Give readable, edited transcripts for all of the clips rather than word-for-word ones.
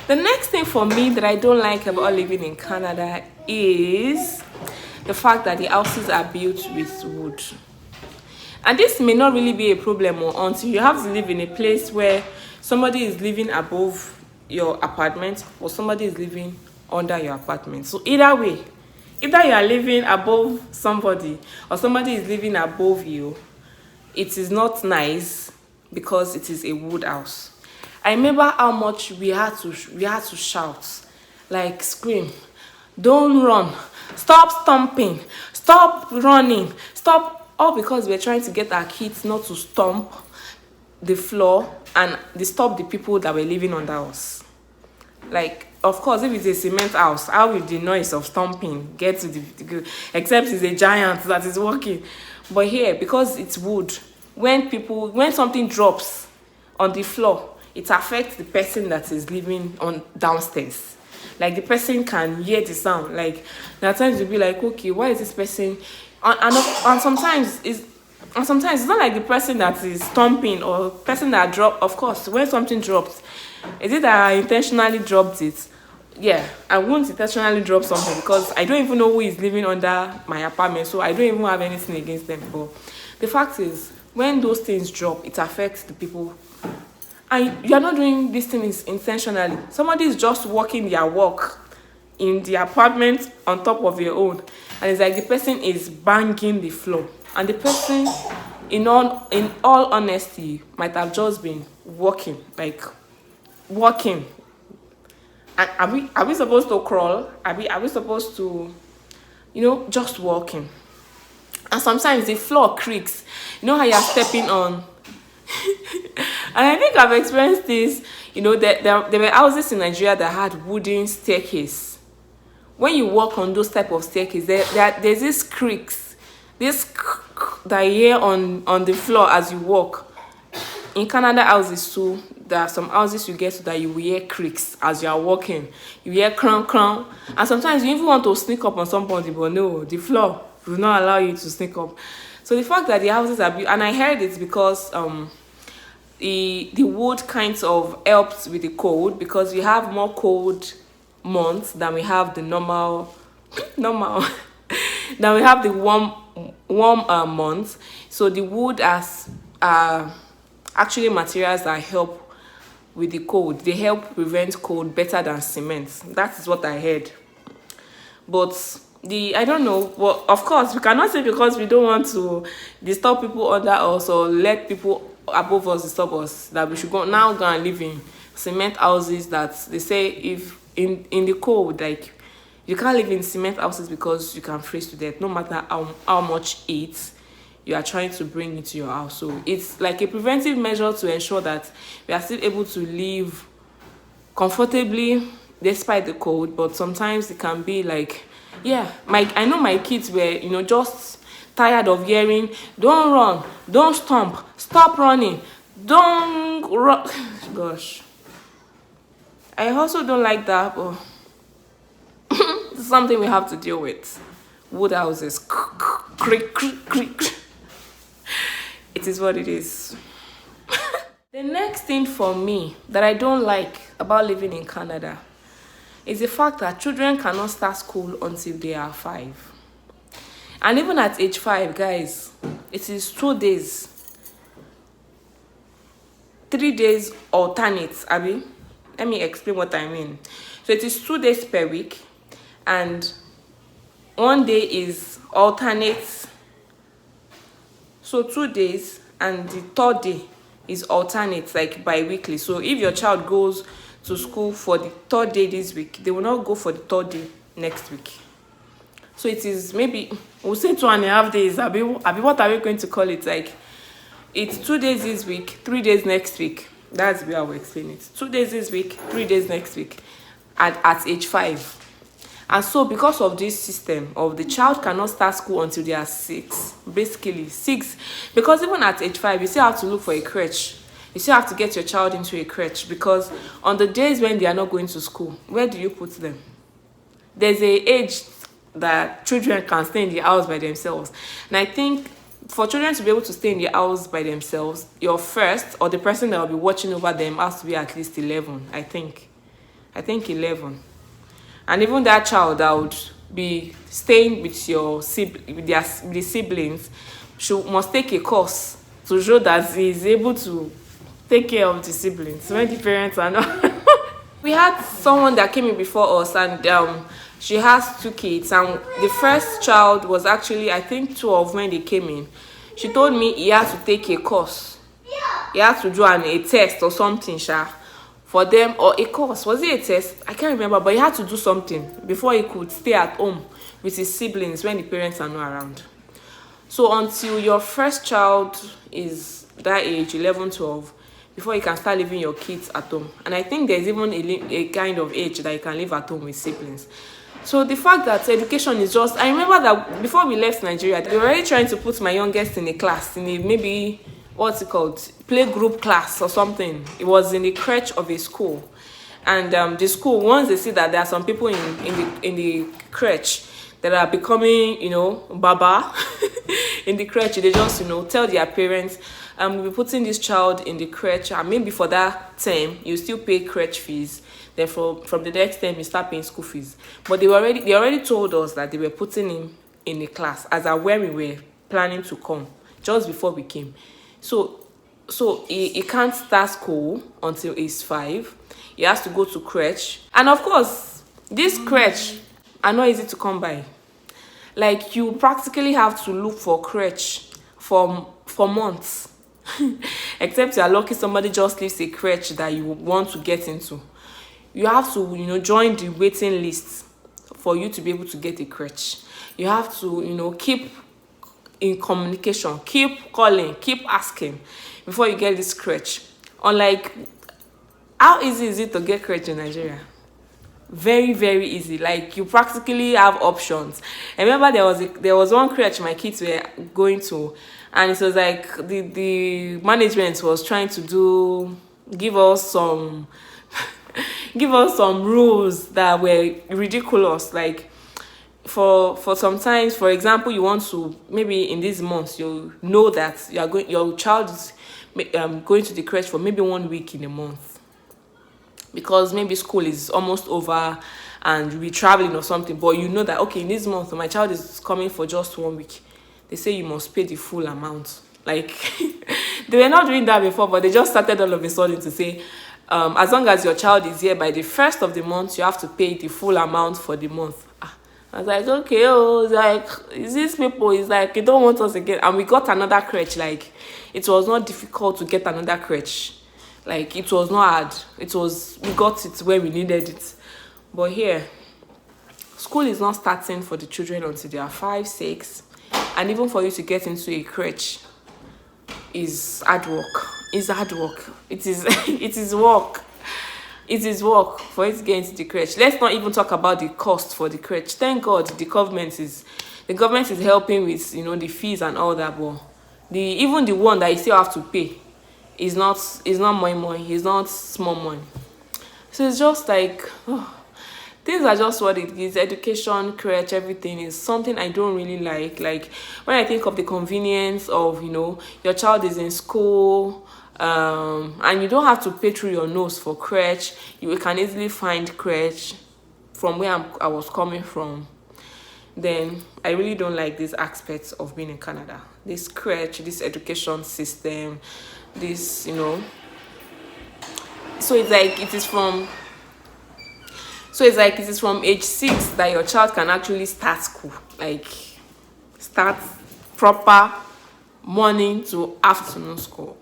The next thing for me that I don't like about living in Canada is the fact that the houses are built with wood. And this may not really be a problem until you have to live in a place where somebody is living above your apartment or somebody is living under your apartment. So either way, either you are living above somebody or somebody is living above you, it is not nice because it is a wood house. I remember how much we had to shout, like scream, don't run, stop stomping, stop running, stop, all because we're trying to get our kids not to stomp the floor and disturb the people that were living under us. Like, of course, if it's a cement house, how will the noise of stomping get to except it's a giant that is walking? But here, because it's wood, when something drops on the floor, it affects the person that is living on downstairs. Like, the person can hear the sound. Like, there are times you'll be like, okay, why is this person? And sometimes it's not like the person that is stomping or person that dropped. Of course, when something drops, is it that I intentionally dropped it? Yeah, I won't intentionally drop something because I don't even know who is living under my apartment, so I don't even have anything against them. But the fact is, when those things drop, it affects the people. And you're not doing these things intentionally. Somebody is just walking their walk in the apartment on top of your own, and it's like the person is banging the floor, and the person, in all honesty, might have just been walking. And are we supposed to crawl? Are we supposed to, just walking? And sometimes the floor creaks. You know how you're stepping on. And I think I've experienced this. There were houses in Nigeria that had wooden staircase. When you walk on those type of staircase, there's this creaks, that you hear on the floor as you walk. In Canada houses too, there are some houses you get to that you will hear creaks as you are walking. You hear crank crank, and sometimes you even want to sneak up on somebody, but no, the floor will not allow you to sneak up. So the fact that the houses are built, and I heard it's because the wood kind of helps with the cold, because we have more cold months than we have the normal than we have the warm months. So the wood has actually materials that help with the cold. They help prevent cold better than cement. That is what I heard. But I don't know. Well, of course, we cannot say because we don't want to disturb people under us or let people above us disturb us that we should go and live in cement houses that they say if in the cold, like, you can't live in cement houses because you can freeze to death no matter how much heat you are trying to bring into your house. So it's like a preventive measure to ensure that we are still able to live comfortably despite the cold. But sometimes it can be like, I know my kids were just tired of hearing, don't run, don't stomp, stop running, don't run. Gosh, I also don't like that, but it's something we have to deal with. Wood houses, creak, creak, creak. It is what it is. The next thing for me that I don't like about living in Canada is the fact that children cannot start school until they are 5. And even at age 5, guys, it is 2 days. 3 days alternate, Abby. Let me explain what I mean. So it is 2 days per week, and 1 day is alternate. So 2 days, and the 3rd day is alternate, like bi-weekly. So if your child goes to school for the 3rd day this week, they will not go for the 3rd day next week. So it is, maybe we'll say 2.5 days. Abi, what are we going to call it? Like, it's 2 days this week, 3 days next week. That's where I will explain it. 2 days this week, 3 days next week, at age 5. And so because of this system of the child cannot start school until they are 6, basically 6, because even at age 5, you still have to look for a crèche. You still have to get your child into a crèche, because on the days when they are not going to school, where do you put them? There's a age that children can stay in the house by themselves. And I think for children to be able to stay in the house by themselves, your first, or the person that will be watching over them, has to be at least 11, I think. I think 11. And even that child that would be staying with with the siblings must take a course to show that he is able to take care of the siblings when the parents are not. We had someone that came in before us, and she has 2 kids, and the first child was actually, I think, 12 when they came in. She told me he had to take a course. He had to do a test or something, for them, or a course. Was it a test? I can't remember, but he had to do something before he could stay at home with his siblings when the parents are not around. So until your first child is that age, 11, 12, before you can start leaving your kids at home. And I think there's even a kind of age that you can live at home with siblings. So the fact that education is just, I remember that before we left Nigeria, they were already trying to put my youngest in a class, in a maybe, what's it called, playgroup class or something. It was in the crèche of a school. And the school, once they see that there are some people in the crèche that are becoming, baba in the crèche, they just, tell their parents, we'll be putting this child in the crèche, and maybe for that term, you still pay crèche fees. Then from the next term, you start paying school fees. But they already told us that they were putting him in a class as at when we were planning to come, just before we came. So he can't start school until he's 5. He has to go to crèche. And of course, this crèche are not easy to come by. Like, you practically have to look for crèche for months. Except you are lucky somebody just leaves a crèche that you want to get into. You have to, join the waiting list for you to be able to get a crèche. You have to, keep in communication, keep calling, keep asking before you get this crèche. Unlike, how easy is it to get crèche in Nigeria? Very, very easy. Like, you practically have options. I remember there was one crèche my kids were going to, and it was like the management was trying to give us some rules that were ridiculous. Like, for sometimes, for example, you want to, maybe in these months, you know that your child is going to the crèche for maybe 1 week in a month, because maybe school is almost over and you'll be traveling or something. But you know that, okay, in this month my child is coming for just 1 week. They say you must pay the full amount. Like, they were not doing that before, but they just started all of a sudden to say, as long as your child is here by the 1st of the month, you have to pay the full amount for the month. I was like, okay, it's like, is these people, it's like, you don't want us again. And we got another crèche. Like, it was not difficult to get another crèche. Like, it was not hard. We got it where we needed it. But here, school is not starting for the children until they are 5, 6. And even for you to get into a crèche is hard work. It's hard work. It is it is work. It is work for you to get into the crèche. Let's not even talk about the cost for the crèche. Thank God the government is helping with the fees and all that, but even the one that you still have to pay is not money. It's not small money. So it's just like, things are just what it is. Education, crèche, everything is something I don't really like. Like, when I think of the convenience of, your child is in school, and you don't have to pay through your nose for crèche. You can easily find crèche from where I was coming from. Then I really don't like these aspects of being in Canada. This crèche, this education system, this, So it's like it is from age 6 that your child can actually start school. Like, start proper morning to afternoon school.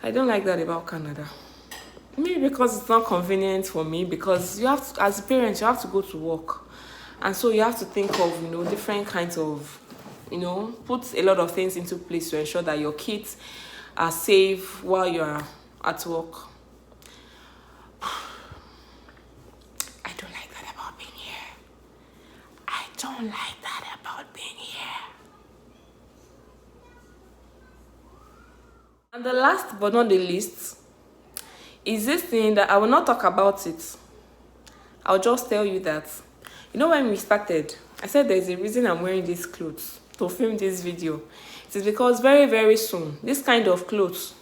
I don't like that about Canada. Maybe because it's not convenient for me, because you have to, as a parent, you have to go to work. And so you have to think of, different kinds of, put a lot of things into place to ensure that your kids are safe while you're at work. I don't like that about being here. I don't like that about being here. And the last but not the least is this thing that I will not talk about it. I'll just tell you that, when we started, I said there's a reason I'm wearing these clothes to film this video. It is because very, very soon, this kind of clothes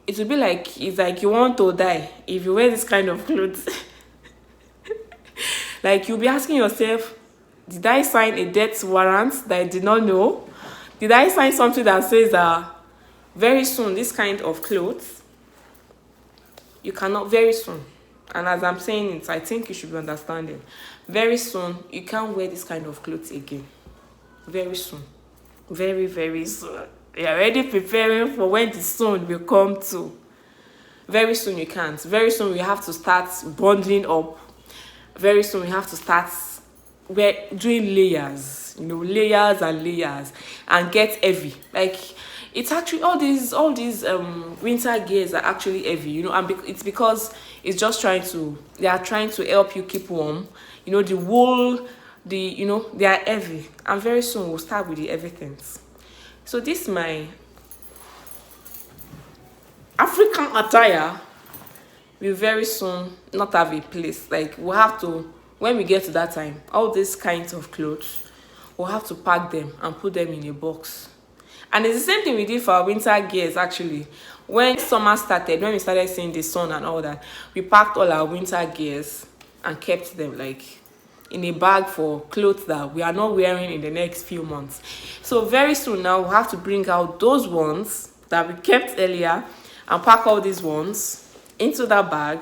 it will be like, it's like you want to die if you wear this kind of clothes. Like, you'll be asking yourself, did I sign a death warrant that I did not know? Did I sign something that says that very soon this kind of clothes, you cannot, very soon, and as I'm saying it, I think you should be understanding, very soon you can't wear this kind of clothes again. Very soon. Very, very soon. You're already preparing for when the soon will come to. Very soon you can't. Very soon we have to start bundling up. Very soon we have to start doing layers, layers and layers, and get heavy. Like, it's actually all these winter gears are actually heavy, and it's because it's just they are trying to help you keep warm. The wool, they are heavy, and very soon we'll start with the heavy things. So this my African attire will very soon not have a place. Like, we'll have to, when we get to that time, all these kinds of clothes, we'll have to pack them and put them in a box. And it's the same thing we did for our winter gears, actually. When summer started, when we started seeing the sun and all that, we packed all our winter gears and kept them, like, in a bag for clothes that we are not wearing in the next few months. So very soon now, we'll have to bring out those ones that we kept earlier and pack all these ones into that bag,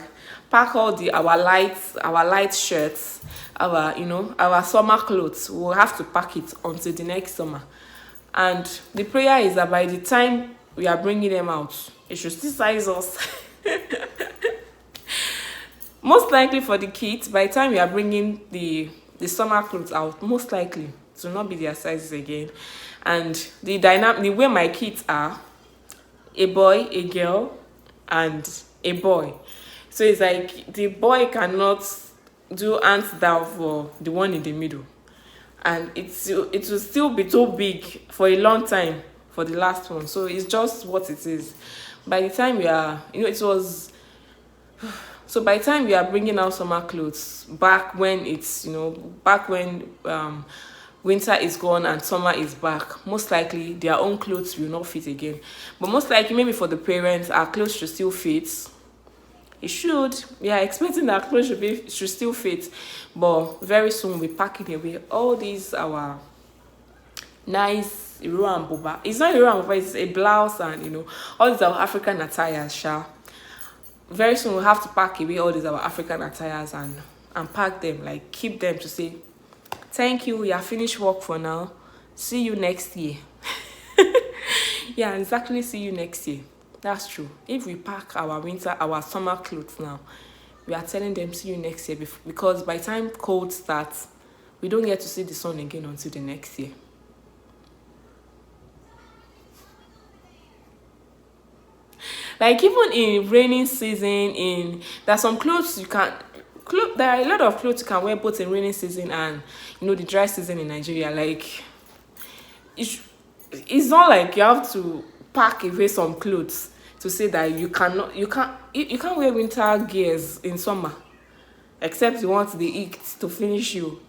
pack all our light shirts, our summer clothes. We'll have to pack it until the next summer. And the prayer is that by the time we are bringing them out, it should still size us. Most likely for the kids, by the time we are bringing the summer clothes out, most likely it will not be their sizes again. And the way my kids are, a boy, a girl, and a boy. So it's like the boy cannot do hands down for the one in the middle. And it will still be too big for a long time for the last one. So it's just what it is. By the time we are, so by the time we are bringing out summer clothes, back when winter is gone and summer is back, most likely their own clothes will not fit again. But most likely, maybe for the parents, our clothes should still fit. It should. We are expecting that clothes should still fit. But very soon we'll be packing away all these our nice Iro and Boba. It's not Iro and Boba, it's a blouse and all these our African attires, sha. Very soon we'll have to pack away all these our African attires and pack them, like keep them to say, thank you, we are finished work for now. See you next year. Yeah, exactly, see you next year. That's true. If we pack our summer clothes now, we are telling them see you next year, because by the time cold starts, we don't get to see the sun again until the next year. Like, even in raining season, there's some clothes you can. There are a lot of clothes you can wear both in rainy season and the dry season in Nigeria. Like, it's not like you have to pack away some clothes to say that you can't wear winter gears in summer, except you want the heat to finish you.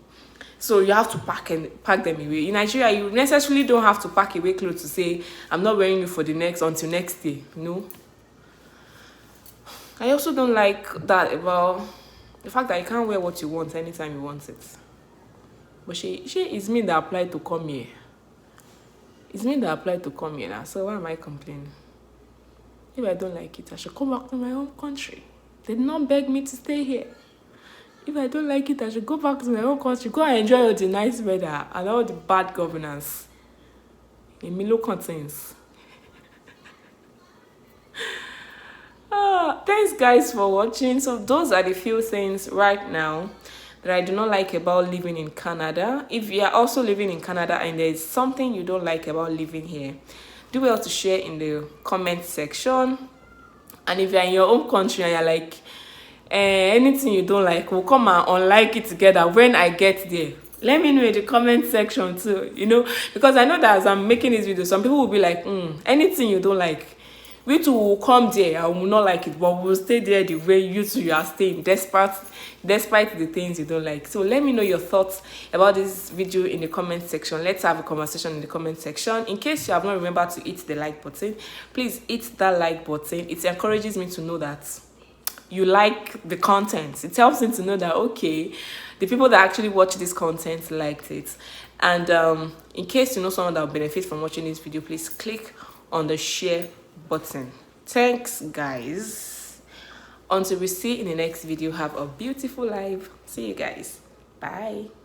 So you have to pack them away. In Nigeria, you necessarily don't have to pack away clothes to say I'm not wearing you for until next day. I also don't like that about the fact that you can't wear what you want anytime you want it. But it's me that applied to come here. It's me that applied to come here now. So why am I complaining? If I don't like it, I should come back to my home country. They did not beg me to stay here. If I don't like it, I should go back to my home country. Go and enjoy all the nice weather and all the bad governance Emilio contains. Thanks guys for watching. So those are the few things right now that I do not like about living in Canada. If you are also living in Canada and there is something you don't like about living here, do well to share in the comment section. And if you're in your own country and you're like, anything you don't like, we'll come and unlike it together when I get there. Let me know in the comment section too, because I know that as I'm making this video, some people will be like, anything you don't like, we too will come there and will not like it, but we'll stay there the way you two are staying, despite the things you don't like. So let me know your thoughts about this video in the comment section. Let's have a conversation in the comment section. In case you have not remembered to hit the like button, please hit that like button. It encourages me to know that you like the content. It helps me to know that, okay, the people that actually watch this content liked it. And in case you know someone that will benefit from watching this video, please click on the share button. Thanks, guys. Until we see in the next video, have a beautiful life. See you guys. Bye.